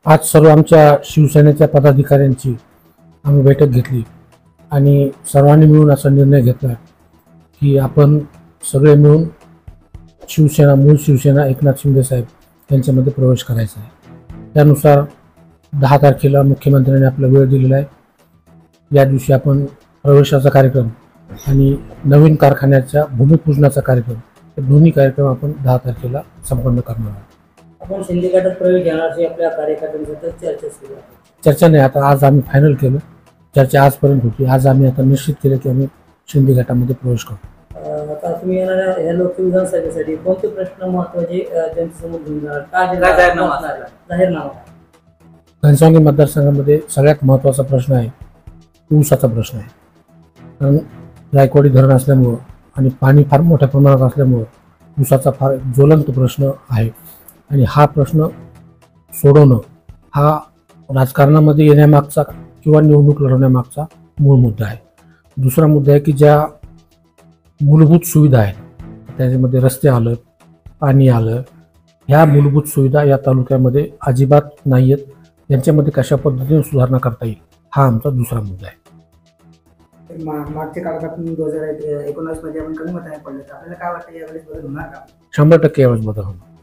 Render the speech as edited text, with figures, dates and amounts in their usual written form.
आज सर्व आमच्या शिवसेनेच्या पदाधिकाऱ्यांची आम्ही बैठक घेतली आणि सर्वांनी मिळून असा निर्णय घेतला की आपण सगळे मिळून मूळ शिवसेना एकनाथ शिंदे साहेब यांच्यामध्ये प्रवेश करायचा आहे। त्यानुसार 10 तारखेला मुख्यमंत्र्यांनी आपला वेळ दिलेला आहे। या दिवशी आपण प्रवेशाचा कार्यक्रम आणि नवीन कारखान्याच्या भूमिपूजनाचा कार्यक्रम हे दोन्ही कार्यक्रम आपण 10 तारखेला संपन्न करणार आहोत। आपण शिंदे गटात प्रवेश घेणार अशी आपल्या कार्यकर्त्यांसोबत चर्चा सुरू आहे। चर्चा नाही, आता आज आम्ही फायनल केलं। चर्चा आजपर्यंत होती, आज आम्ही आता निश्चित केलं की आम्ही शिंदे गटामध्ये प्रवेश करू। आता तुम्ही येणाऱ्या या लोकसभा विधानसभेसाठी कोणते प्रश्न महत्त्वाचे जनतेसमोर घेऊन जाणार? काय जाहीरनामा? घनसावंगी मतदारसंघामध्ये सगळ्यात महत्त्वाचा प्रश्न आहे ऊसाचा प्रश्न आहे। कारण जायकवाडी धरण असल्यामुळं आणि पाणी फार मोठ्या प्रमाणात असल्यामुळं ऊसाचा फार ज्वलंत प्रश्न आहे आणि हा प्रश्न सोडवणं हा राजकारणामध्ये येण्यामागचा किंवा निवडणूक लढवण्यामागचा मूळ मुद्दा आहे। दुसरा मुद्दा आहे की ज्या मूलभूत सुविधा आहेत त्याच्यामध्ये रस्ते आलं, पाणी आलं, ह्या मूलभूत सुविधा या तालुक्यामध्ये अजिबात नाही आहेत। यांच्यामध्ये कशा पद्धतीने सुधारणा करता येईल हा आमचा दुसरा मुद्दा आहे। मागच्या काळात 2019 मध्ये आपण कमी मताने पडले, आपल्याला काय वाटतं यावेळेस बदल होणार का? 100% यावेळेस बदल होणार।